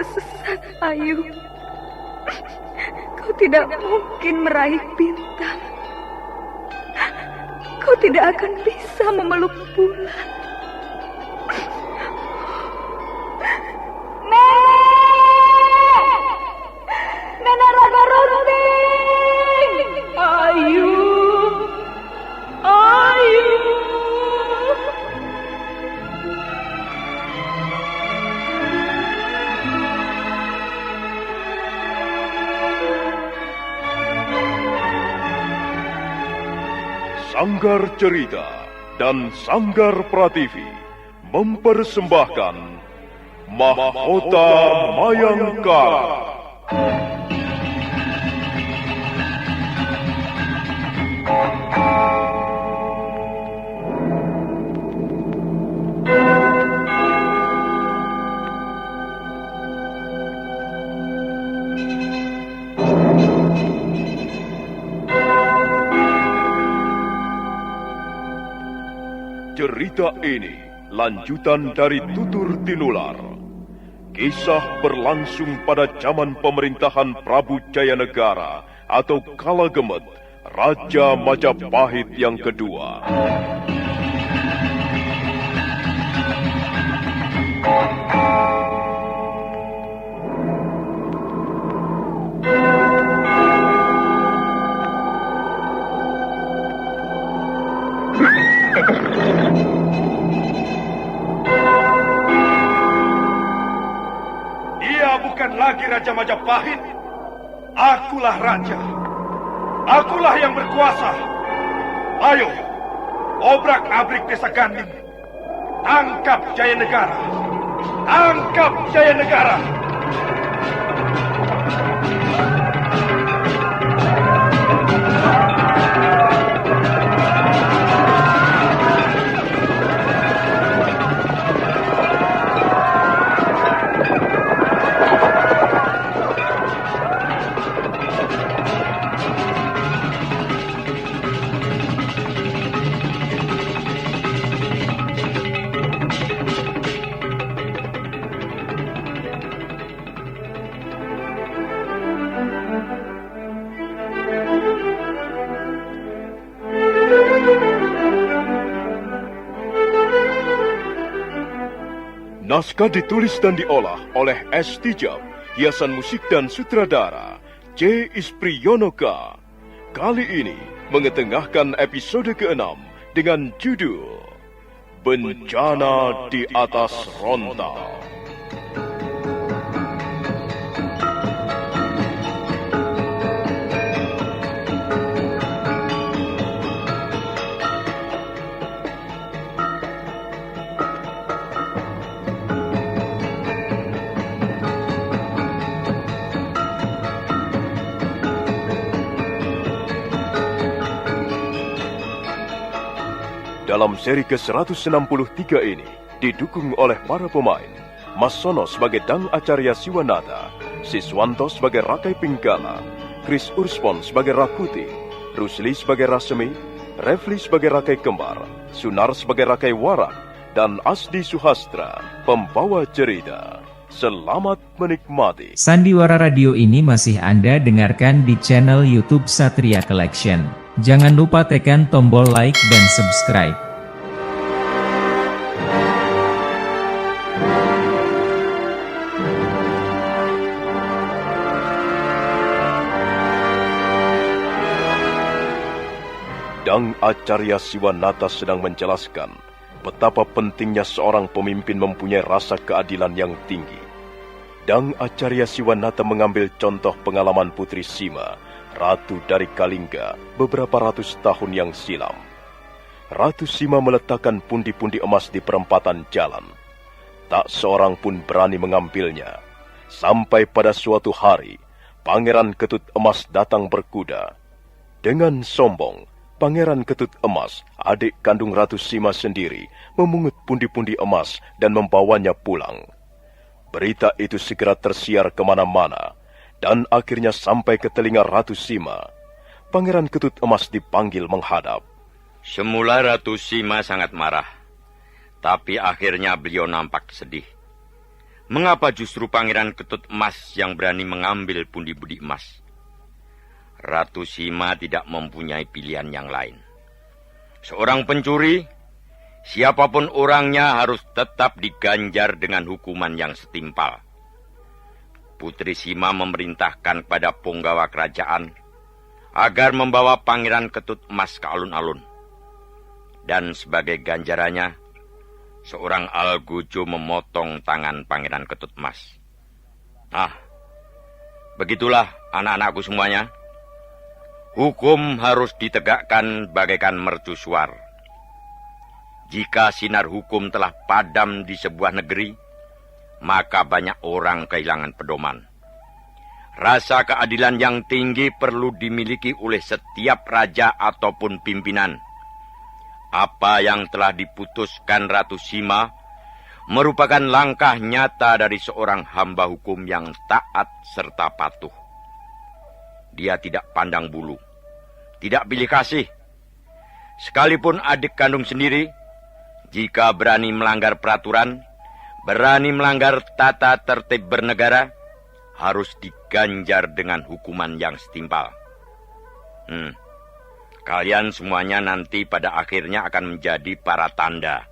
tersesat, Ayu. Kau tidak mungkin meraih bintang. Kau tidak akan bisa memeluk bulan. Nenek Raga Runting! Ayu! Ayu! Sanggar Cerita dan Sanggar Prativi mempersembahkan Mahkota Mayangkara. Cerita ini lanjutan dari Tutur Tinular. Kisah berlangsung pada zaman pemerintahan Prabu Jayanegara atau Kala Gemet, Raja Majapahit yang kedua. Bukan lagi Raja Majapahit. Akulah raja. Akulah yang berkuasa. Ayo, obrak-abrik desa Ganding. Tangkap Jayanegara. Tangkap Jayanegara. Naskah ditulis dan diolah oleh S. Tijab, hiasan musik dan sutradara C. Ispriyonoka. Kali ini mengetengahkan episode ke-6 dengan judul Bencana di Atas Rontal. Dalam seri ke-163 ini, didukung oleh para pemain, Mas Sono sebagai Dang Acarya Siwanata, Siswanto sebagai Rakai Pinggala, Chris Urspon sebagai Rakuti, Rusli sebagai Rasemi, Refli sebagai Rakai Kembar, Sunar sebagai Rakai Warak, dan Asdi Suhastra, pembawa cerita. Selamat menikmati. Sandiwara Radio ini masih Anda dengarkan di channel YouTube Satria Collection. Jangan lupa tekan tombol like dan subscribe. Dang Acarya Siwanata sedang menjelaskan betapa pentingnya seorang pemimpin mempunyai rasa keadilan yang tinggi. Dang Acarya Siwanata mengambil contoh pengalaman Putri Sima, Ratu dari Kalingga, beberapa ratus tahun yang silam. Ratu Sima meletakkan pundi-pundi emas di perempatan jalan. Tak seorang pun berani mengambilnya. Sampai pada suatu hari, Pangeran Ketut Emas datang berkuda. Dengan sombong, Pangeran Ketut Emas, adik kandung Ratu Sima sendiri, memungut pundi-pundi emas dan membawanya pulang. Berita itu segera tersiar kemana-mana, dan akhirnya sampai ke telinga Ratu Sima. Pangeran Ketut Emas dipanggil menghadap. Semula Ratu Sima sangat marah, tapi akhirnya beliau nampak sedih. Mengapa justru Pangeran Ketut Emas yang berani mengambil pundi-pundi emas? Ratu Sima tidak mempunyai pilihan yang lain. Seorang pencuri, siapapun orangnya harus tetap diganjar dengan hukuman yang setimpal. Putri Sima memerintahkan kepada punggawa kerajaan agar membawa Pangeran Ketut Emas ke alun-alun. Dan sebagai ganjarannya, seorang algojo memotong tangan Pangeran Ketut Emas. Nah, begitulah anak-anakku semuanya. Hukum harus ditegakkan bagaikan mercusuar. Jika sinar hukum telah padam di sebuah negeri, maka banyak orang kehilangan pedoman. Rasa keadilan yang tinggi perlu dimiliki oleh setiap raja ataupun pimpinan. Apa yang telah diputuskan Ratu Sima merupakan langkah nyata dari seorang hamba hukum yang taat serta patuh. Dia tidak pandang bulu, tidak pilih kasih. Sekalipun adik kandung sendiri, jika berani melanggar peraturan, berani melanggar tata tertib bernegara, harus diganjar dengan hukuman yang setimpal. Kalian semuanya nanti pada akhirnya akan menjadi para tanda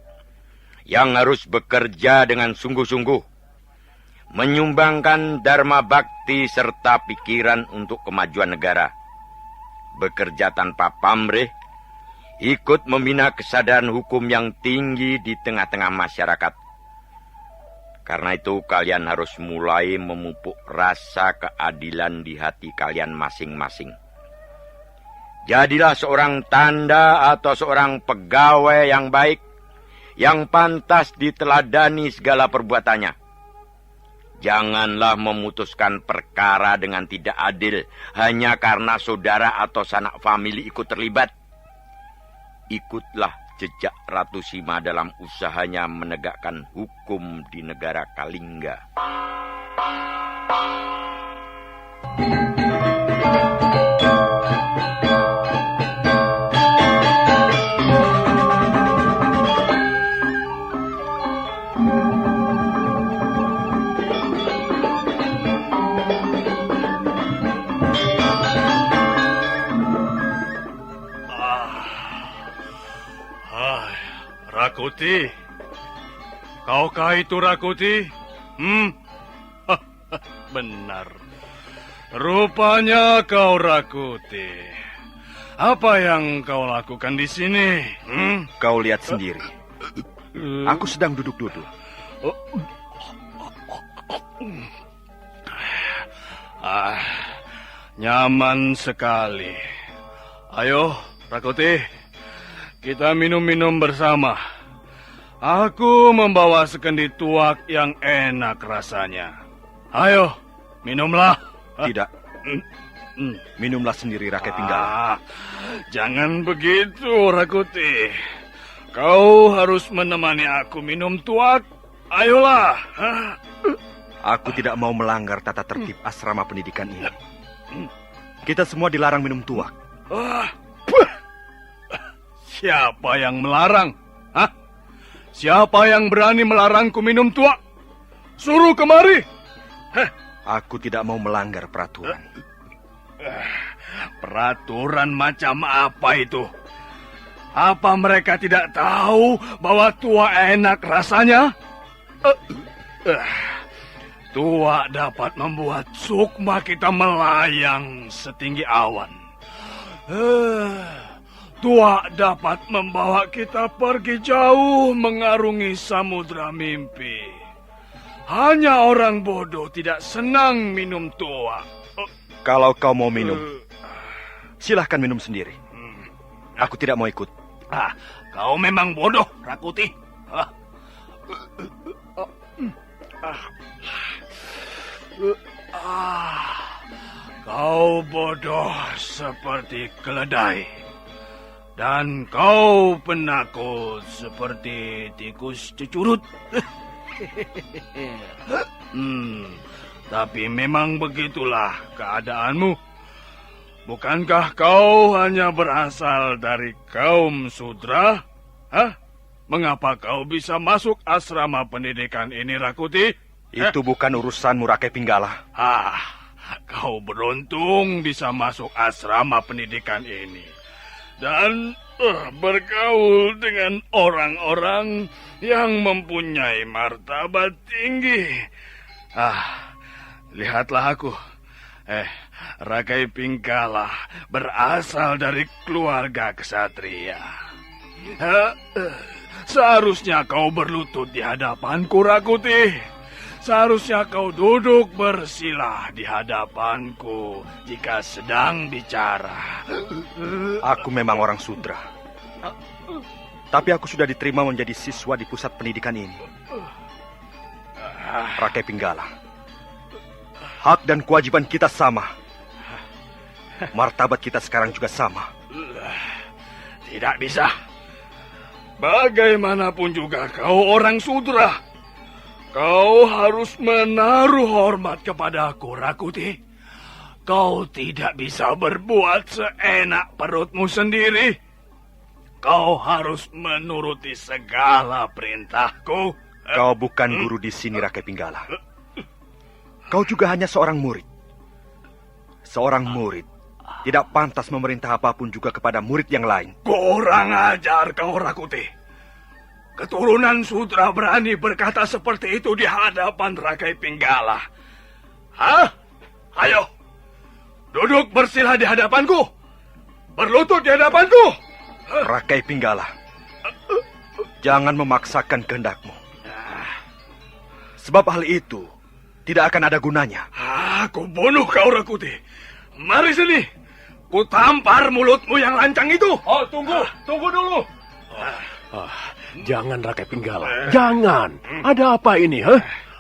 yang harus bekerja dengan sungguh-sungguh, menyumbangkan dharma bakti serta pikiran untuk kemajuan negara, bekerja tanpa pamrih, ikut membina kesadaran hukum yang tinggi di tengah-tengah masyarakat. Karena itu kalian harus mulai memupuk rasa keadilan di hati kalian masing-masing. Jadilah seorang tanda atau seorang pegawai yang baik, yang pantas diteladani segala perbuatannya. Janganlah memutuskan perkara dengan tidak adil hanya karena saudara atau sanak famili ikut terlibat. Ikutlah jejak Ratu Sima dalam usahanya menegakkan hukum di negara Kalingga. Rakuti, kaukah itu Rakuti? Benar. Rupanya kau Rakuti. Apa yang kau lakukan di sini? Kau lihat sendiri. Aku sedang duduk-duduk. Nyaman sekali. Ayo, Rakuti, kita minum-minum bersama. Aku membawa sekendi tuak yang enak rasanya. Ayo, minumlah. Tidak. Minumlah sendiri, Rakyat Pinggala. Jangan begitu, Rakuti. Kau harus menemani aku minum tuak. Ayolah. Aku tidak mau melanggar tata tertib asrama pendidikan ini. Kita semua dilarang minum tuak. Siapa yang melarang? Siapa yang berani melarangku minum tuak? Suruh kemari. Aku tidak mau melanggar peraturan. Peraturan macam apa itu? Apa mereka tidak tahu bahwa tuak enak rasanya? Tuak dapat membuat sukma kita melayang setinggi awan. Tuak dapat membawa kita pergi jauh mengarungi samudra mimpi. Hanya orang bodoh tidak senang minum tuak. Kalau kau mau minum, silahkan minum sendiri. Aku tidak mau ikut. Kau memang bodoh, Rakuti. Kau bodoh seperti keledai. Dan kau penakut seperti tikus cucurut. Tapi memang begitulah keadaanmu. Bukankah kau hanya berasal dari kaum Sudra? Mengapa kau bisa masuk asrama pendidikan ini, Rakuti? Itu bukan urusanmu, Rakai Pinggala. Kau beruntung bisa masuk asrama pendidikan ini. Dan bergaul dengan orang-orang yang mempunyai martabat tinggi. Lihatlah aku. Rakai Pinggala berasal dari keluarga ksatria. Seharusnya kau berlutut di hadapanku, Rakuti. Seharusnya kau duduk bersila di hadapanku jika sedang bicara. Aku memang orang sudra. Tapi aku sudah diterima menjadi siswa di pusat pendidikan ini. Rakai Pinggala, hak dan kewajiban kita sama. Martabat kita sekarang juga sama. Tidak bisa. Bagaimanapun juga kau orang sudra. Kau harus menaruh hormat kepadaku, Rakuti. Kau tidak bisa berbuat seenak perutmu sendiri. Kau harus menuruti segala perintahku. Kau bukan guru di sini, Rakai Pinggala. Kau juga hanya seorang murid. Seorang murid tidak pantas memerintah apapun juga kepada murid yang lain. Kurang ajar kau, Rakuti. Keturunan sudra berani berkata seperti itu di hadapan Rakai Pinggala. Ayo, duduk bersila di hadapanku. Berlutut di hadapanku. Rakai Pinggala, jangan memaksakan kehendakmu. Sebab hal itu tidak akan ada gunanya. Aku bunuh kau, Rakuti. Mari sini. Ku tampar mulutmu yang lancang itu. Tunggu dulu. Jangan, Rakai Pinggala. Jangan. Ada apa ini,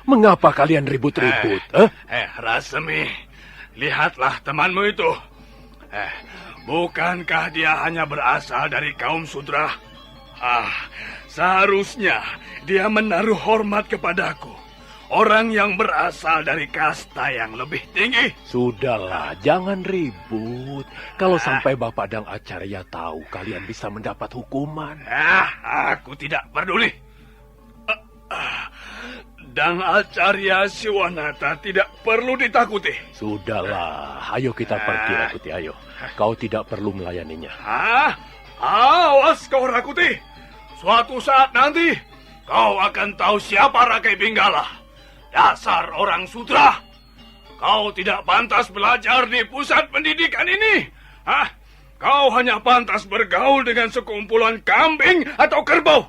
Mengapa kalian ribut-ribut, Rasemi, lihatlah temanmu itu. Bukankah dia hanya berasal dari kaum sudra? Seharusnya dia menaruh hormat kepadaku. Orang yang berasal dari kasta yang lebih tinggi. Sudahlah, jangan ribut. Kalau sampai Bapak Dang Acarya tahu, kalian bisa mendapat hukuman. Aku tidak peduli. Dang Acarya Siwanata tidak perlu ditakuti. Sudahlah, ayo kita pergi, Rakuti, ayo. Kau tidak perlu melayaninya. Awas kau, Rakuti. Suatu saat nanti, kau akan tahu siapa Rakai Pinggala. Dasar orang sudra. Kau tidak pantas belajar di pusat pendidikan ini. Kau hanya pantas bergaul dengan sekumpulan kambing atau kerbau.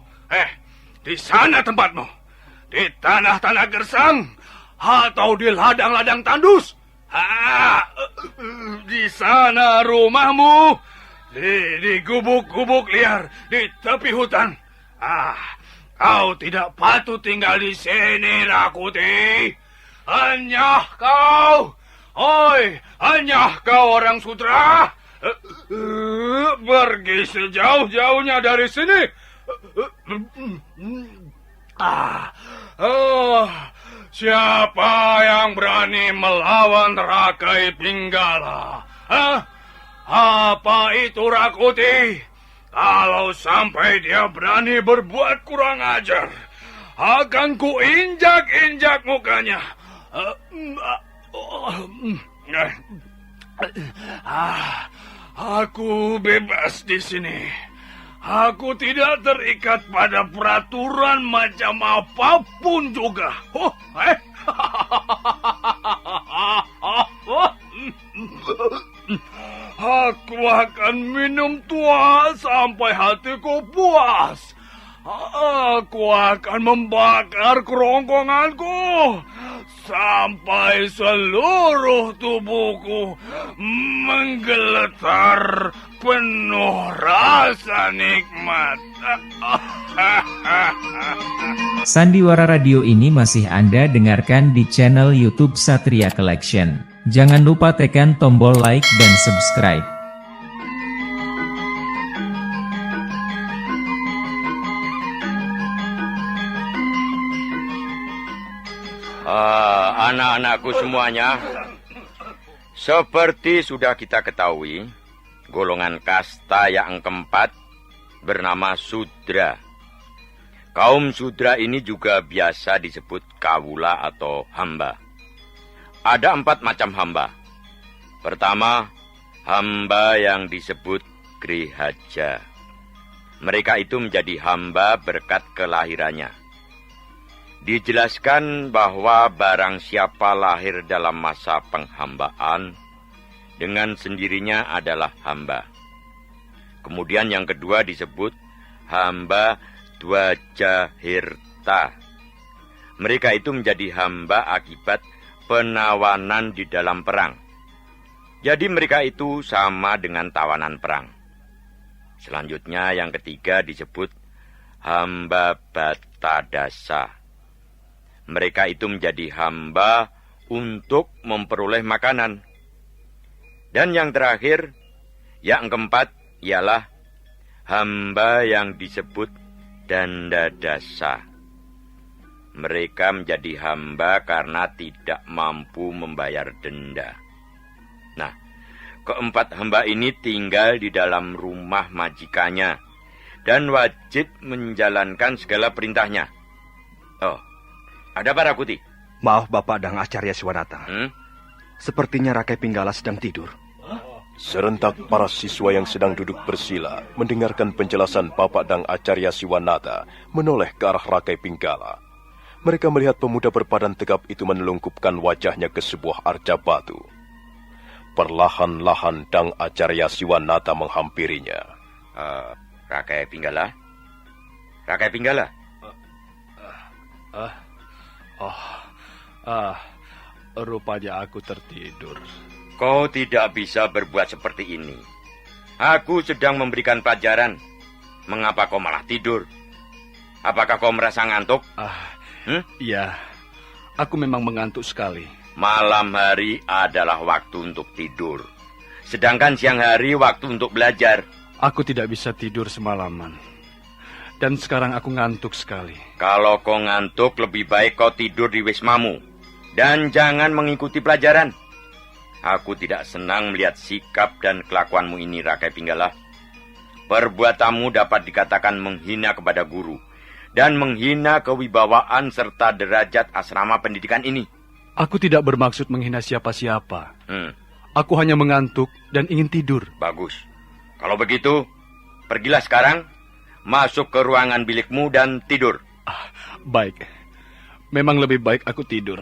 Di sana tempatmu. Di tanah-tanah gersang. Atau di ladang-ladang tandus. Di sana rumahmu. Di gubuk-gubuk liar. Di tepi hutan. Kau tidak patut tinggal di sini, Rakuti. Hanya kau. Hanya kau orang sudra. Pergi sejauh-jauhnya dari sini. Siapa yang berani melawan Rakai Pinggala? Apa itu, Rakuti? Kalau sampai dia berani berbuat kurang ajar, akan ku injak-injak mukanya. Aku bebas di sini. Aku tidak terikat pada peraturan macam apapun juga. Aku akan minum tua sampai hatiku puas. Aku akan membakar kerongkonganku sampai seluruh tubuhku menggeletar penuh rasa nikmat. Sandiwara Radio ini masih Anda dengarkan di channel YouTube Satria Collection. Jangan lupa tekan tombol like dan subscribe. Anak-anakku semuanya, seperti sudah kita ketahui, golongan kasta yang keempat bernama Sudra. Kaum Sudra ini juga biasa disebut kawula atau hamba. Ada 4 macam hamba. Pertama, hamba yang disebut Grihaja. Mereka itu menjadi hamba berkat kelahirannya. Dijelaskan bahwa barang siapa lahir dalam masa penghambaan, dengan sendirinya adalah hamba. Kemudian yang kedua disebut hamba Dwajahirta. Mereka itu menjadi hamba akibat penawanan di dalam perang. Jadi mereka itu sama dengan tawanan perang. Selanjutnya yang ketiga disebut hamba Batadasa. Mereka itu menjadi hamba untuk memperoleh makanan. Dan yang terakhir, yang keempat, ialah hamba yang disebut Dandadasa. Mereka menjadi hamba karena tidak mampu membayar denda. Nah, keempat hamba ini tinggal di dalam rumah majikannya dan wajib menjalankan segala perintahnya. Oh, ada apa Rakuti? Maaf Bapak Dang Acarya Siwanata. Sepertinya Rakai Pinggala sedang tidur. Serentak para siswa yang sedang duduk bersila mendengarkan penjelasan Bapak Dang Acarya Siwanata menoleh ke arah Rakai Pinggala. Mereka melihat pemuda berbadan tegap itu menelungkupkan wajahnya ke sebuah arca batu. Perlahan-lahan Dang Acarya Siwanata menghampirinya. Rakai Pinggala? Rakai Pinggala? Rupanya aku tertidur. Kau tidak bisa berbuat seperti ini. Aku sedang memberikan pelajaran. Mengapa kau malah tidur? Apakah kau merasa ngantuk? Iya, aku memang mengantuk sekali. Malam hari adalah waktu untuk tidur. Sedangkan siang hari waktu untuk belajar. Aku tidak bisa tidur semalaman. Dan sekarang aku ngantuk sekali. Kalau kau ngantuk, lebih baik kau tidur di wismamu. Dan jangan mengikuti pelajaran. Aku tidak senang melihat sikap dan kelakuanmu ini, Rakai Pinggala. Perbuatanmu dapat dikatakan menghina kepada guru. Dan menghina kewibawaan serta derajat asrama pendidikan ini. Aku tidak bermaksud menghina siapa-siapa. Aku hanya mengantuk dan ingin tidur. Bagus. Kalau begitu, pergilah sekarang, masuk ke ruangan bilikmu dan tidur. Baik. Memang lebih baik aku tidur.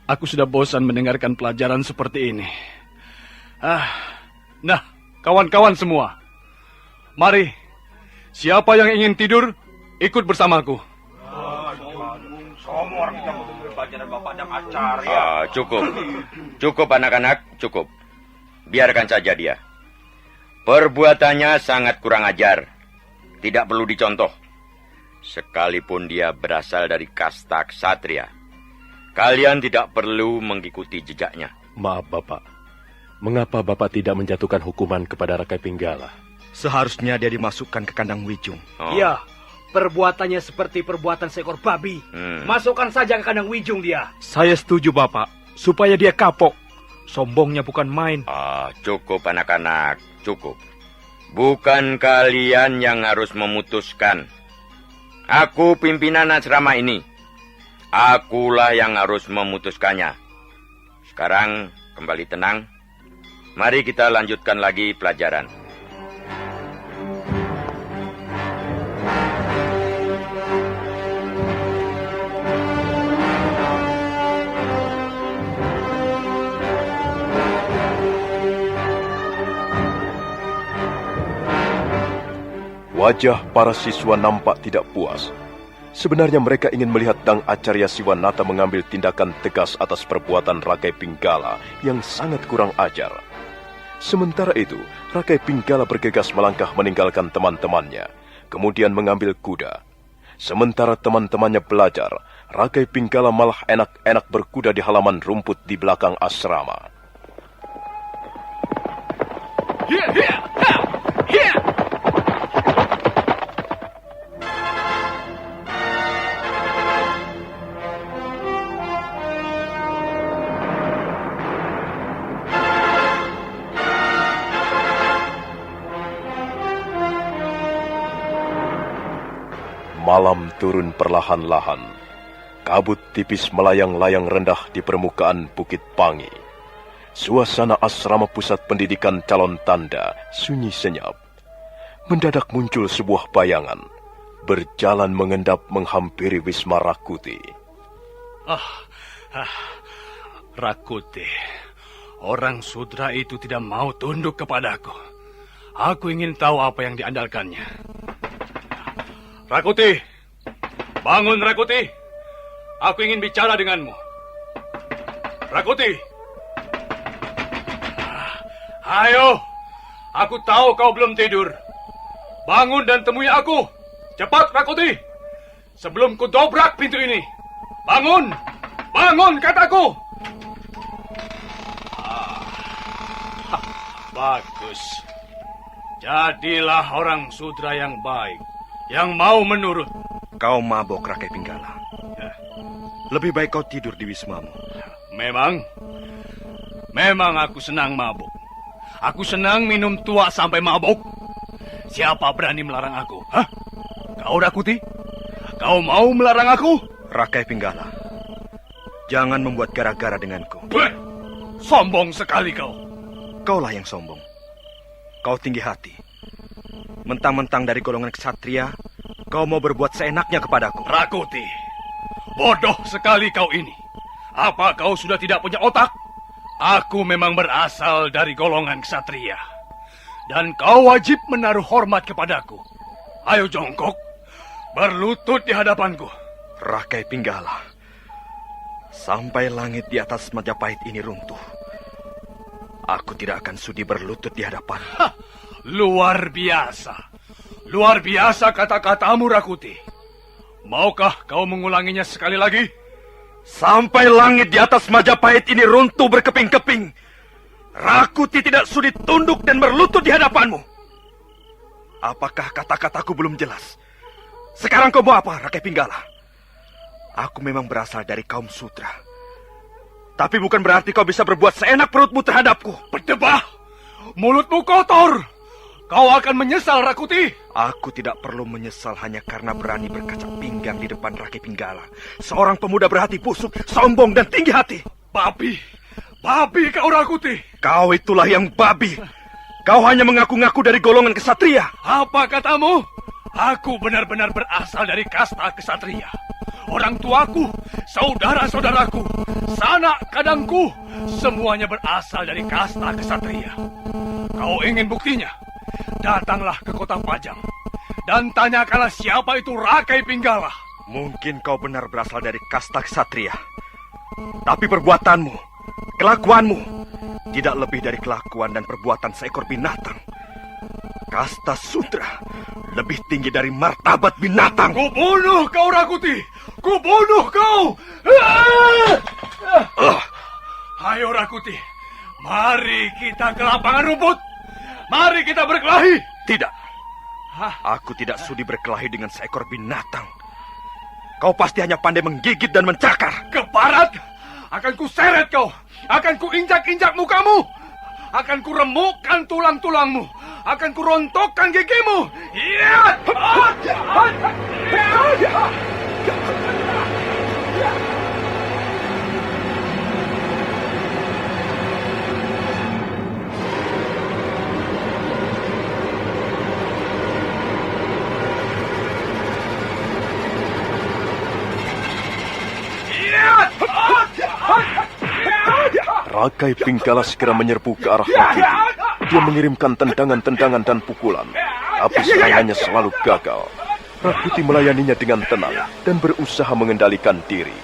Aku sudah bosan mendengarkan pelajaran seperti ini. Nah, kawan-kawan semua. Mari, siapa yang ingin tidur, ikut bersamaku. Cukup. Cukup anak-anak, cukup. Biarkan saja dia. Perbuatannya sangat kurang ajar. Tidak perlu dicontoh. Sekalipun dia berasal dari kasta ksatria, kalian tidak perlu mengikuti jejaknya. Maaf Bapak, mengapa Bapak tidak menjatuhkan hukuman kepada Rakai Pinggala? Seharusnya dia dimasukkan ke kandang Wijung. Iya, perbuatannya seperti perbuatan seekor babi. Masukkan saja ke kandang Wijung dia. Saya setuju Bapak, supaya dia kapok. Sombongnya bukan main. Cukup anak-anak, cukup. Bukan kalian yang harus memutuskan. Aku pimpinan asrama ini. Akulah yang harus memutuskannya. Sekarang kembali tenang. Mari kita lanjutkan lagi pelajaran. Wajah para siswa nampak tidak puas. Sebenarnya mereka ingin melihat Dang Acarya Siwanata mengambil tindakan tegas atas perbuatan Rakai Pinggala yang sangat kurang ajar. Sementara itu, Rakai Pinggala bergegas melangkah meninggalkan teman-temannya, kemudian mengambil kuda. Sementara teman-temannya belajar, Rakai Pinggala malah enak-enak berkuda di halaman rumput di belakang asrama. Malam turun perlahan-lahan. Kabut tipis melayang-layang rendah di permukaan Bukit Pangi. Suasana asrama pusat pendidikan calon tanda sunyi senyap. Mendadak muncul sebuah bayangan, berjalan mengendap menghampiri Wisma Rakuti. Rakuti, orang sudra itu tidak mau tunduk kepadaku. Aku ingin tahu apa yang diandalkannya. Rakuti, bangun Rakuti. Aku ingin bicara denganmu. Rakuti. Ayo, aku tahu kau belum tidur. Bangun dan temui aku. Cepat, Rakuti. Sebelum ku dobrak pintu ini. Bangun! Bangun, kataku! Bagus. Jadilah orang sudra yang baik, yang mau menurut. Kau mabok, Rakai Pinggala. Lebih baik kau tidur di wismamu. Memang aku senang mabuk. Aku senang minum tua sampai mabuk. Siapa berani melarang aku? Hah? Kau, Rakuti? Kau mau melarang aku? Rakai Pinggala, jangan membuat gara-gara denganku. Sombong sekali kau. Kaulah yang sombong. Kau tinggi hati. Mentang-mentang dari golongan ksatria, kau mau berbuat seenaknya kepadaku. Rakuti, bodoh sekali kau ini. Apa kau sudah tidak punya otak? Aku memang berasal dari golongan ksatria. Dan kau wajib menaruh hormat kepadaku. Ayo jongkok, berlutut di hadapanku. Rakai Pinggala, sampai langit di atas Majapahit ini runtuh, aku tidak akan sudi berlutut di hadapan. Luar biasa. Luar biasa kata-katamu, Rakuti. Maukah kau mengulanginya sekali lagi? Sampai langit di atas Majapahit ini runtuh berkeping-keping, Rakuti tidak sudi tunduk dan berlutut di hadapanmu. Apakah kata-kataku belum jelas? Sekarang kau mau apa, Rakai Pinggala? Aku memang berasal dari kaum Sudra. Tapi bukan berarti kau bisa berbuat seenak perutmu terhadapku. Berdebah! Mulutmu kotor! Kau akan menyesal, Rakuti. Aku tidak perlu menyesal hanya karena berani berkacak pinggang di depan Rakai Pinggala. Seorang pemuda berhati busuk, sombong dan tinggi hati. Babi! Babi kau, Rakuti! Kau itulah yang babi. Kau hanya mengaku-ngaku dari golongan kesatria. Apa katamu? Aku benar-benar berasal dari kasta kesatria. Orang tuaku, saudara-saudaraku, sanak kadangku, semuanya berasal dari kasta kesatria. Kau ingin buktinya? Datanglah ke kota Pajang dan tanyakanlah siapa itu Rakai Pinggala. Mungkin kau benar berasal dari kasta kesatria, tapi perbuatanmu, kelakuanmu tidak lebih dari kelakuan dan perbuatan seekor binatang. Kasta Sudra lebih tinggi dari martabat binatang. Kubunuh kau, Rakuti! Kubunuh kau! Ayo, Rakuti, mari kita ke lapangan rumput. Mari kita berkelahi. Tidak. Aku tidak sudi berkelahi dengan seekor binatang. Kau pasti hanya pandai menggigit dan mencakar. Keparat! Akan ku seret kau. Akan ku injak-injak mukamu. Akan ku remukkan tulang-tulangmu. Akan ku rontokkan gigimu. Iya! Rakai Pinggala segera menyerbu ke arah Rakuti. Dia mengirimkan tendangan-tendangan dan pukulan, tapi serangannya selalu gagal. Rakuti melayaninya dengan tenang dan berusaha mengendalikan diri.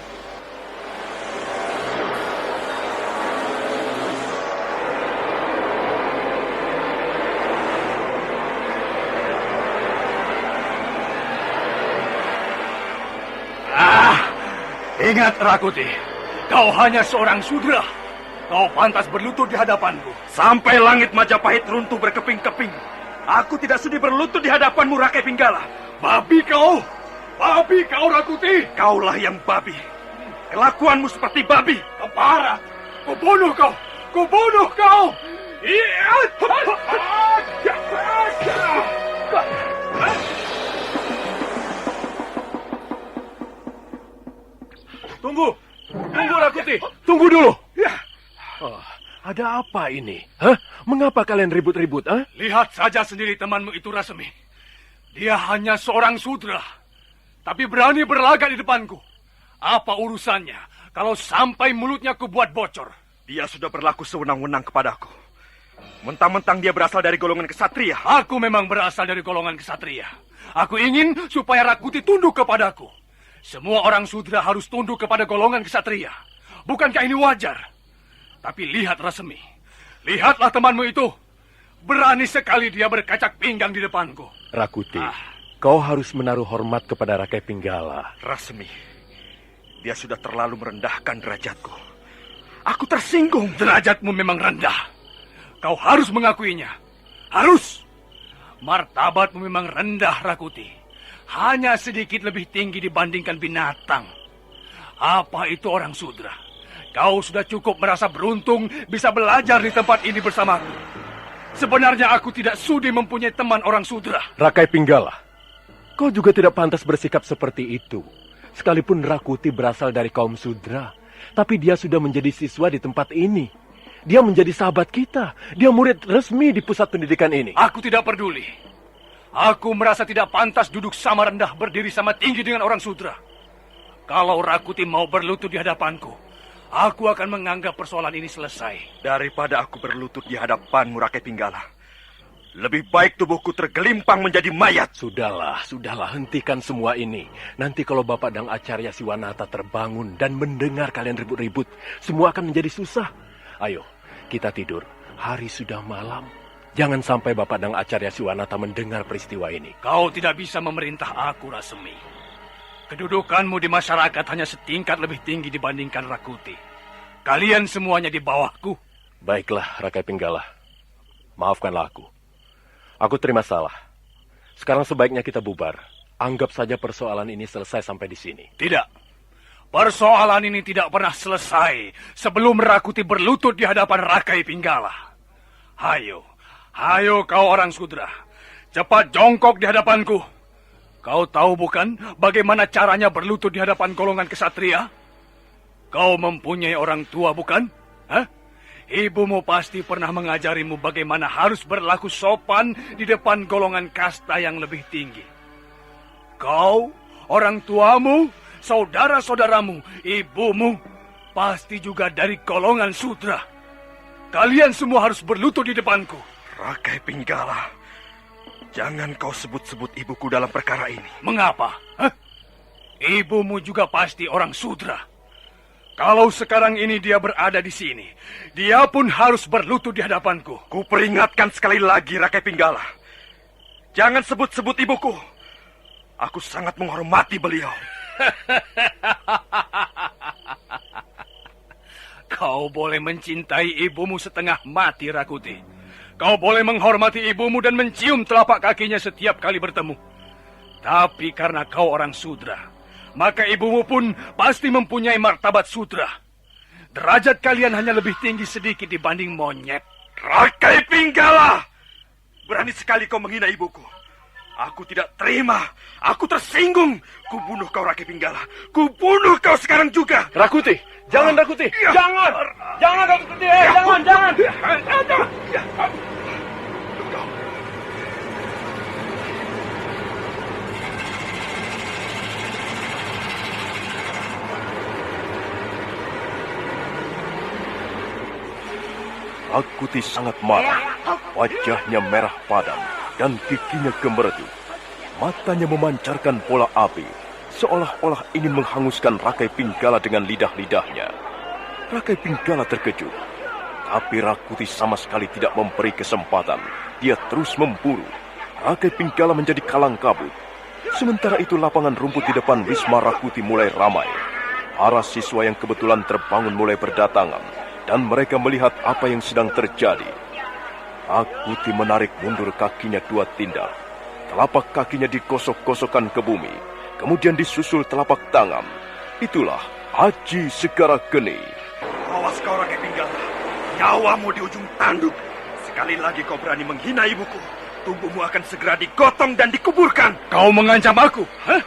Ingat, Rakuti, kau hanya seorang sudra. Kau pantas berlutut di hadapanku. Sampai langit Majapahit runtuh berkeping-keping, aku tidak sudi berlutut di hadapanmu, Rakai Pinggala. Babi kau! Babi kau, Rakuti! Kaulah yang babi. Kelakuanmu seperti babi. Keparat! Kubunuh kau! Kubunuh kau! Iya! Tunggu Rakuti, tunggu dulu. Oh, ada apa ini? Hah? Mengapa kalian ribut-ribut? Lihat saja sendiri temanmu itu Rasemi. Dia hanya seorang sudra, tapi berani berlagak di depanku. Apa urusannya kalau sampai mulutnya kubuat bocor? Dia sudah berlaku sewenang-wenang kepadaku. Mentang-mentang dia berasal dari golongan kesatria. Aku memang berasal dari golongan kesatria. Aku ingin supaya Rakuti tunduk kepadaku. Semua orang sudra harus tunduk kepada golongan kesatria. Bukankah ini wajar? Tapi lihat Rasemi. Lihatlah temanmu itu. Berani sekali dia berkacak pinggang di depanku. Rakuti, kau harus menaruh hormat kepada Rakai Pinggala. Rasemi, dia sudah terlalu merendahkan derajatku. Aku tersinggung. Derajatmu memang rendah. Kau harus mengakuinya. Harus. Martabatmu memang rendah, Rakuti. Hanya sedikit lebih tinggi dibandingkan binatang. Apa itu orang sudra? Kau sudah cukup merasa beruntung bisa belajar di tempat ini bersamaku. Sebenarnya aku tidak sudi mempunyai teman orang sudra. Rakai Pinggala, kau juga tidak pantas bersikap seperti itu. Sekalipun Rakuti berasal dari kaum sudra, tapi dia sudah menjadi siswa di tempat ini. Dia menjadi sahabat kita. Dia murid resmi di pusat pendidikan ini. Aku tidak peduli. Aku merasa tidak pantas duduk sama rendah berdiri sama tinggi dengan orang sudra. Kalau Rakuti mau berlutut di hadapanku, aku akan menganggap persoalan ini selesai. Daripada aku berlutut di hadapanmu, Rakai Pinggala, lebih baik tubuhku tergelimpang menjadi mayat. Sudahlah, hentikan semua ini. Nanti kalau Bapak Dang Acarya Siwanata terbangun dan mendengar kalian ribut-ribut, semua akan menjadi susah. Ayo, kita tidur. Hari sudah malam. Jangan sampai Bapak Dang Acarya Siwanata mendengar peristiwa ini. Kau tidak bisa memerintah aku, Rasemi. Kedudukanmu di masyarakat hanya setingkat lebih tinggi dibandingkan Rakuti. Kalian semuanya di bawahku. Baiklah, Rakai Pinggala. Maafkanlah aku. Aku terima salah. Sekarang sebaiknya kita bubar. Anggap saja persoalan ini selesai sampai di sini. Tidak. Persoalan ini tidak pernah selesai sebelum Rakuti berlutut di hadapan Rakai Pinggala. Hayo kau orang sudra. Cepat jongkok di hadapanku. Kau tahu bukan bagaimana caranya berlutut di hadapan golongan kesatria? Kau mempunyai orang tua bukan? Hah? Ibumu pasti pernah mengajarimu bagaimana harus berlaku sopan di depan golongan kasta yang lebih tinggi. Kau, orang tuamu, saudara-saudaramu, ibumu, pasti juga dari golongan sudra. Kalian semua harus berlutut di depanku. Rakai Pinggala, jangan kau sebut-sebut ibuku dalam perkara ini. Mengapa? Hah? Ibumu juga pasti orang sudra. Kalau sekarang ini dia berada di sini, dia pun harus berlutut di hadapanku. Ku peringatkan sekali lagi, Rakai Pinggala. Jangan sebut-sebut ibuku. Aku sangat menghormati beliau. Kau boleh mencintai ibumu setengah mati, Rakuti. Kau boleh menghormati ibumu dan mencium telapak kakinya setiap kali bertemu. Tapi karena kau orang sudra, maka ibumu pun pasti mempunyai martabat sudra. Derajat kalian hanya lebih tinggi sedikit dibanding monyet. Rakai Pinggala! Berani sekali kau menghina ibuku. Aku tidak terima. Aku tersinggung. Kubunuh kau, Rakai Pinggala. Kubunuh kau sekarang juga. Rakuti! Jangan, Rakuti! Jangan! Jangan, Rakuti! Jangan! Rakuti sangat marah. Wajahnya merah padam dan giginya gemeredu. Matanya memancarkan bola api, seolah-olah ingin menghanguskan Rakai Pinggala dengan lidah-lidahnya. Rakai Pinggala terkejut, tapi Rakuti sama sekali tidak memberi kesempatan. Dia terus memburu. Rakai Pinggala menjadi kalang kabut. Sementara itu lapangan rumput di depan Wisma Rakuti mulai ramai. Para siswa yang kebetulan terbangun mulai berdatangan, dan mereka melihat apa yang sedang terjadi. Rakuti menarik mundur kakinya 2 tindak. Telapak kakinya digosok-gosokkan ke bumi. Kemudian disusul telapak tangan. Itulah Aji Segara Geni. Awas kau, Rakai Pinggala. Nyawamu di ujung tanduk. Sekali lagi kau berani menghina ibuku, tubuhmu akan segera digotong dan dikuburkan. Kau mengancam aku? Hah?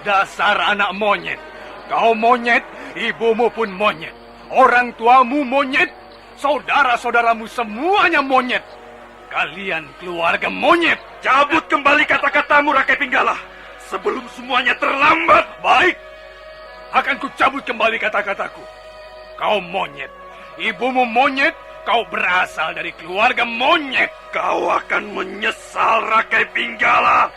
Dasar anak monyet. Kau monyet, ibumu pun monyet. Orang tuamu monyet, saudara-saudaramu semuanya monyet. Kalian keluarga monyet. Cabut kembali kata-katamu, Rakai Pinggala. Sebelum semuanya terlambat. Baik, akan kucabut kembali kata-kataku. Kau monyet, ibumu monyet, kau berasal dari keluarga monyet. Kau akan menyesal, Rakai Pinggala.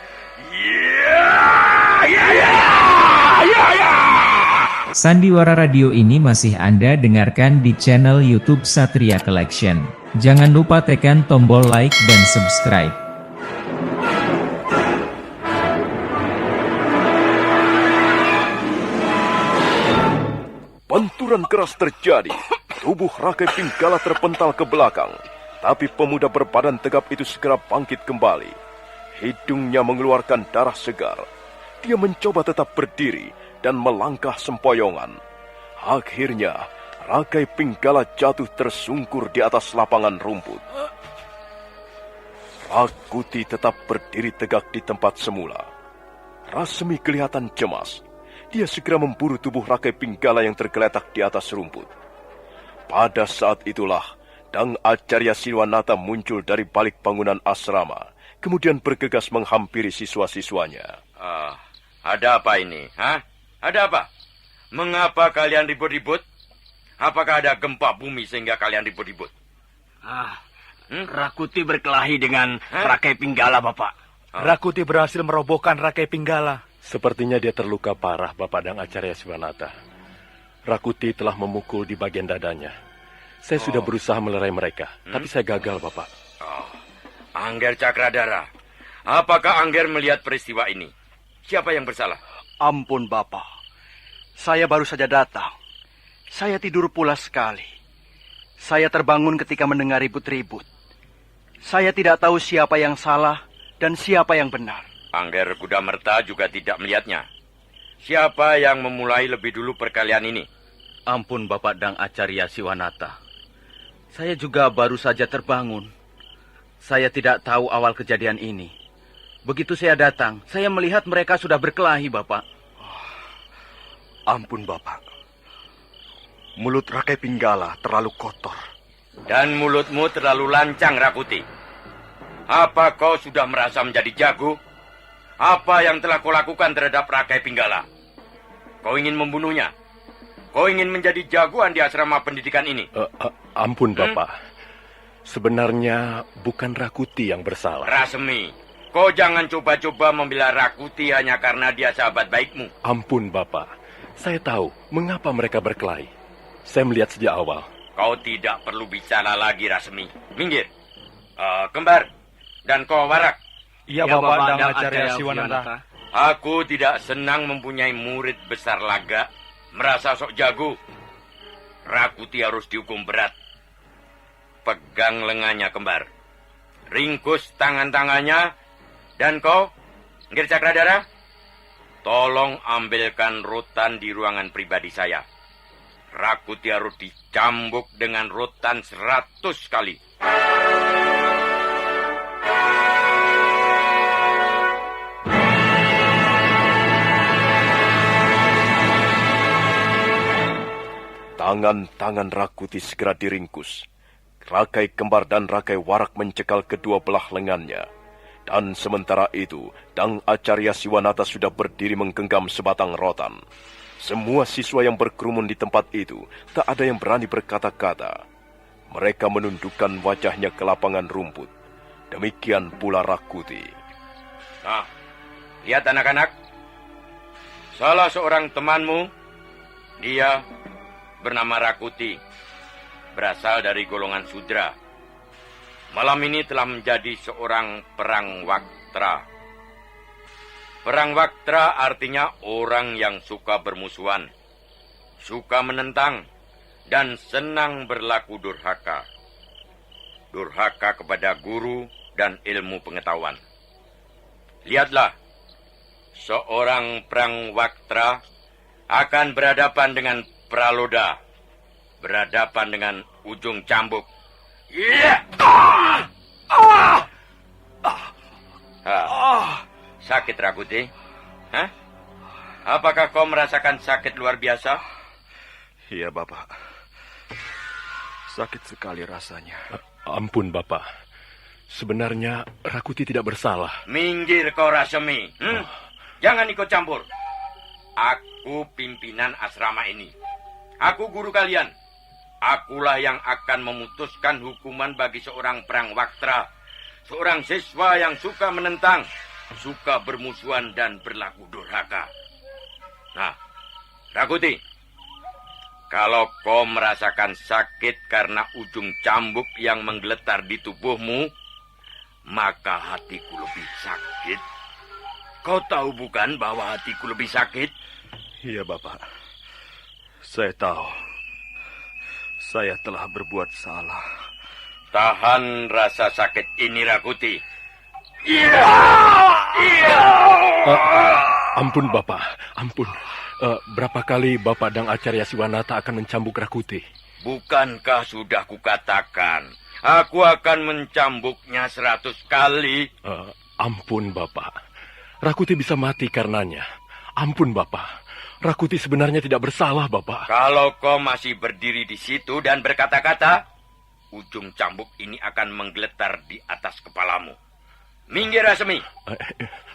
Sandiwara Radio ini masih Anda dengarkan di channel YouTube Satria Collection. Jangan lupa tekan tombol like dan subscribe. Benturan keras terjadi. Tubuh Rakai Pinggala terpental ke belakang. Tapi pemuda berbadan tegap itu segera bangkit kembali. Hidungnya mengeluarkan darah segar. Dia mencoba tetap berdiri dan melangkah sempoyongan. Akhirnya, Rakai Pinggala jatuh tersungkur di atas lapangan rumput. Rakuti tetap berdiri tegak di tempat semula. Rasmi kelihatan cemas. Dia segera memburu tubuh Rakai Pinggala yang tergeletak di atas rumput. Pada saat itulah, Dang Acarya Siwanata muncul dari balik bangunan asrama, kemudian bergegas menghampiri siswa-siswanya. Ada apa ini? Ada apa? Mengapa kalian ribut-ribut? Apakah ada gempa bumi sehingga kalian ribut-ribut? Rakuti berkelahi dengan Rakai Pinggala, Bapak. Rakuti berhasil merobohkan Rakai Pinggala. Sepertinya dia terluka parah, Bapak Dang Acarya Siwanata. Rakuti telah memukul di bagian dadanya. Saya sudah berusaha melerai mereka, tapi saya gagal, Bapak. Angger Cakradara, apakah Angger melihat peristiwa ini? Siapa yang bersalah? Ampun, Bapak. Saya baru saja datang. Saya tidur pulas sekali. Saya terbangun ketika mendengar ribut-ribut. Saya tidak tahu siapa yang salah dan siapa yang benar. Angger Kudamerta juga tidak melihatnya. Siapa yang memulai lebih dulu perkelahian ini? Ampun, Bapak Dang Acarya Siwanata. Saya juga baru saja terbangun. Saya tidak tahu awal kejadian ini. Begitu saya datang, saya melihat mereka sudah berkelahi, Bapak. Ampun, Bapak. Mulut Rakai Pinggala terlalu kotor. Dan mulutmu terlalu lancang, Rakuti. Apa kau sudah merasa menjadi jago? Apa yang telah kau lakukan terhadap Rakai Pinggala? Kau ingin membunuhnya? Kau ingin menjadi jagoan di asrama pendidikan ini? Ampun, Bapak. Sebenarnya bukan Rakuti yang bersalah. Rasmi, kau jangan coba-coba membela Rakuti hanya karena dia sahabat baikmu. Ampun, Bapak. Saya tahu mengapa mereka berkelahi. Saya melihat sejak awal. Kau tidak perlu bicara lagi, Rasmi. Minggir. Kembar. Dan kau Warak. Iya, Bapak Dang Acarya Siwanata. Aku tidak senang mempunyai murid besar laga, merasa sok jago. Rakuti harus dihukum berat. Pegang lengannya, Kembar. Ringkus tangan-tangannya. Dan kau, Ngir Cakradara, tolong ambilkan rotan di ruangan pribadi saya. Rakuti harus dicambuk dengan rotan 100 kali. Tangan-tangan Rakuti segera diringkus. Rakai Kembar dan Rakai Warak mencekal kedua belah lengannya. Dan sementara itu, Dang Acarya Siwanata sudah berdiri menggenggam sebatang rotan. Semua siswa yang berkerumun di tempat itu, tak ada yang berani berkata-kata. Mereka menundukkan wajahnya ke lapangan rumput. Demikian pula Rakuti. Nah, lihat anak-anak. Salah seorang temanmu, dia bernama Rakuti, berasal dari golongan Sudra. Malam ini telah menjadi seorang perang waktra. Perang waktra artinya orang yang suka bermusuhan, suka menentang, dan senang berlaku durhaka. Durhaka kepada guru dan ilmu pengetahuan. Lihatlah, seorang perang waktra akan berhadapan dengan Praloda, berhadapan dengan ujung cambuk. Sakit, Rakuti? Apakah kau merasakan sakit luar biasa? Iya, Bapak. Sakit sekali rasanya. Ampun, Bapak. Sebenarnya Rakuti tidak bersalah. Minggir kau, Rasemi. Jangan ikut campur. Aku pimpinan asrama ini. Aku guru kalian. Akulah yang akan memutuskan hukuman bagi seorang prangwaktra. Seorang siswa yang suka menentang, suka bermusuhan dan berlaku durhaka. Nah, Rakuti, kalau kau merasakan sakit karena ujung cambuk yang menggeletar di tubuhmu, maka hatiku lebih sakit. Kau tahu bukan bahwa hatiku lebih sakit? Iya, Bapak. Saya tahu. Saya telah berbuat salah. Tahan rasa sakit ini, Rakuti. Ampun, Bapak. Ampun. Berapa kali Bapak Dang Acarya Siwanata akan mencambuk Rakuti? Bukankah sudah kukatakan, aku akan mencambuknya 100 kali? Ampun, Bapak. Rakuti bisa mati karenanya. Ampun, Bapak. Rakuti sebenarnya tidak bersalah, Bapak. Kalau kau masih berdiri di situ dan berkata-kata, ujung cambuk ini akan menggeletar di atas kepalamu. Minggir, Rasemi.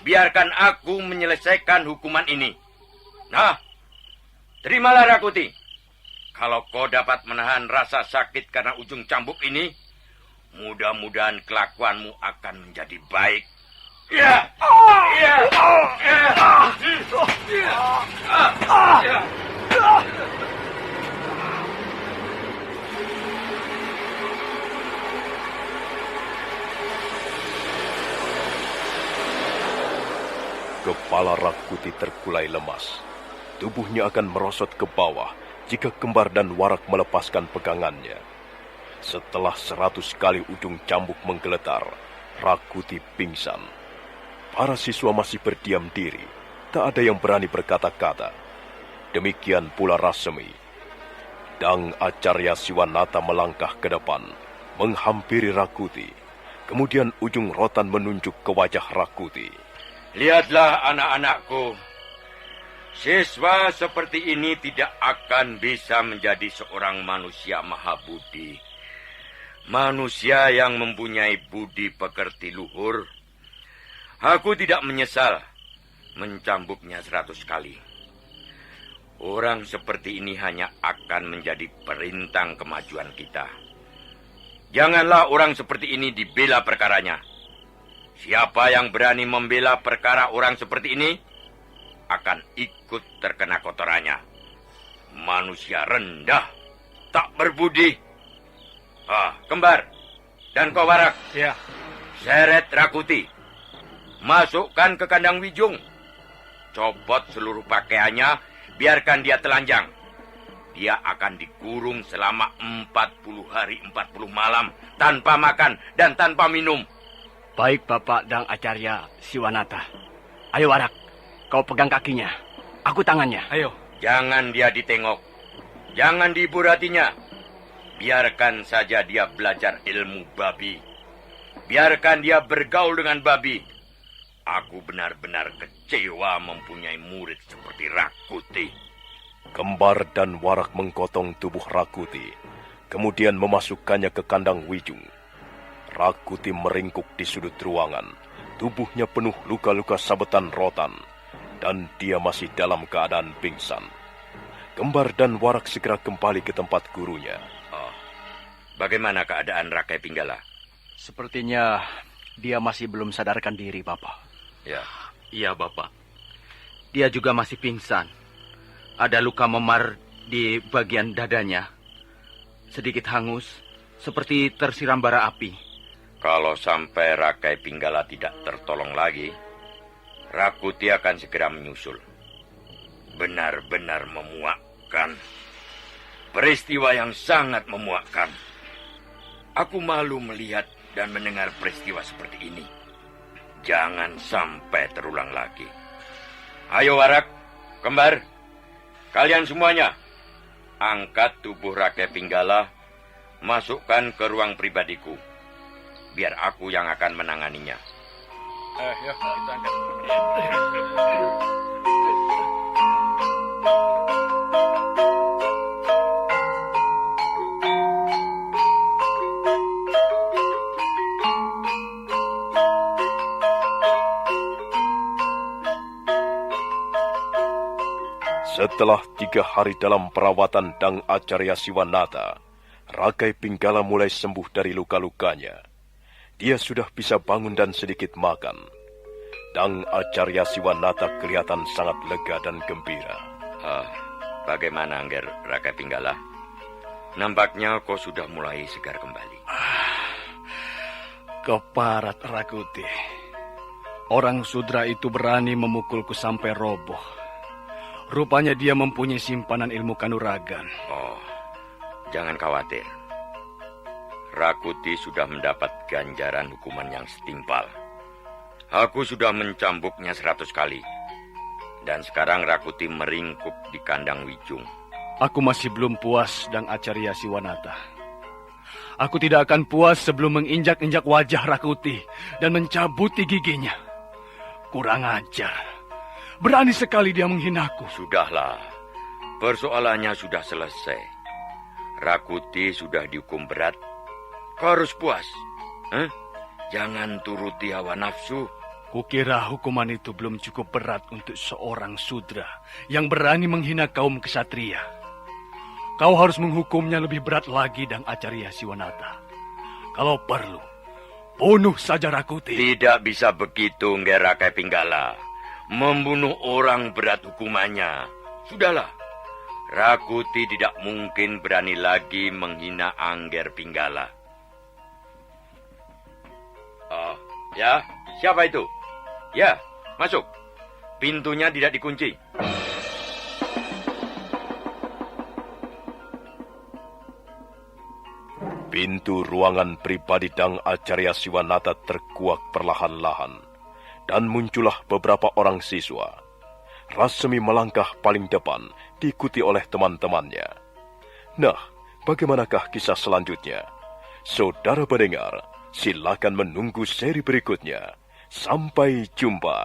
Biarkan aku menyelesaikan hukuman ini. Nah, terimalah, Rakuti. Kalau kau dapat menahan rasa sakit karena ujung cambuk ini, mudah-mudahan kelakuanmu akan menjadi baik. Ya. Kepala Rakuti terkulai lemas. Tubuhnya akan merosot ke bawah jika Kembar dan Warak melepaskan pegangannya. Setelah 100 kali ujung cambuk menggeletar, Rakuti pingsan. Para siswa masih berdiam diri. Tak ada yang berani berkata-kata. Demikian pula Rasemi. Dang Acarya Siwanata melangkah ke depan, menghampiri Rakuti. Kemudian ujung rotan menunjuk ke wajah Rakuti. Lihatlah anak-anakku. Siswa seperti ini tidak akan bisa menjadi seorang manusia mahabudi. Manusia yang mempunyai budi pekerti luhur. Aku tidak menyesal mencambuknya 100 kali. Orang seperti ini hanya akan menjadi perintang kemajuan kita. Janganlah orang seperti ini dibela perkaranya. Siapa yang berani membela perkara orang seperti ini akan ikut terkena kotorannya. Manusia rendah, tak berbudi. Kembar dan kau Warak. Ya. Seret Rakuti. Masukkan ke kandang Wijung. Copot seluruh pakaiannya, biarkan dia telanjang. Dia akan dikurung selama 40 hari 40 malam tanpa makan dan tanpa minum. Baik, Bapak Dang Acarya Siwanata. Ayo, Warak. Kau pegang kakinya. Aku tangannya. Ayo. Jangan dia ditengok. Jangan dihibur hatinya. Biarkan saja dia belajar ilmu babi. Biarkan dia bergaul dengan babi. Aku benar-benar kecewa mempunyai murid seperti Rakuti. Kembar dan Warak menggotong tubuh Rakuti, kemudian memasukkannya ke kandang Wijung. Rakuti meringkuk di sudut ruangan. Tubuhnya penuh luka-luka sabetan rotan, dan dia masih dalam keadaan pingsan. Kembar dan Warak segera kembali ke tempat gurunya. Bagaimana keadaan Rakai Pinggala? Sepertinya dia masih belum sadarkan diri, Bapak. Ya. Iya, Bapak. Dia juga masih pingsan. Ada luka memar di bagian dadanya. Sedikit hangus, seperti tersiram bara api. Kalau sampai Rakai Pinggala tidak tertolong lagi, Rakuti akan segera menyusul. Benar-benar memuakkan. Peristiwa yang sangat memuakkan. Aku malu melihat dan mendengar peristiwa seperti ini. Jangan sampai terulang lagi. Ayo Warak, Kembar, kalian semuanya, angkat tubuh Rakai Pinggala, masukkan ke ruang pribadiku. Biar aku yang akan menanganinya. Yuk, kita angkat. Setelah 3 hari dalam perawatan Dang Acarya Siwanata, Rakai Pinggala mulai sembuh dari luka-lukanya. Dia sudah bisa bangun dan sedikit makan. Dang Acarya Siwanata kelihatan sangat lega dan gembira. Bagaimana, Angger Rakai Pinggala? Nampaknya kau sudah mulai segar kembali. Keparat Rakuti. Orang sudra itu berani memukulku sampai roboh. Rupanya dia mempunyai simpanan ilmu kanuragan. Oh, jangan khawatir. Rakuti sudah mendapat ganjaran hukuman yang setimpal. Aku sudah mencambuknya 100 kali. Dan sekarang Rakuti meringkuk di kandang Wijung. Aku masih belum puas, Dang Acarya Siwanata. Aku tidak akan puas sebelum menginjak-injak wajah Rakuti dan mencabuti giginya. Kurang ajar. Berani sekali dia menghinaku. Sudahlah, persoalannya sudah selesai. Rakuti sudah dihukum berat. Kau harus puas. Jangan turuti hawa nafsu. Kukira hukuman itu belum cukup berat untuk seorang sudra yang berani menghina kaum kesatria. Kau harus menghukumnya lebih berat lagi, Dang Acarya Siwanata. Kalau perlu, bunuh saja Rakuti. Tidak bisa begitu, Ngger Rakai Pinggala. Membunuh orang berat hukumannya. Sudahlah, Rakuti tidak mungkin berani lagi menghina Angger Pinggala. Ya, siapa itu? Ya, masuk. Pintunya tidak dikunci. Pintu ruangan pribadi Dang Acarya Siwanata terkuak perlahan-lahan. Dan muncullah beberapa orang siswa. Rasmi melangkah paling depan, diikuti oleh teman-temannya. Nah, bagaimanakah kisah selanjutnya? Saudara pendengar, silakan menunggu seri berikutnya. Sampai jumpa.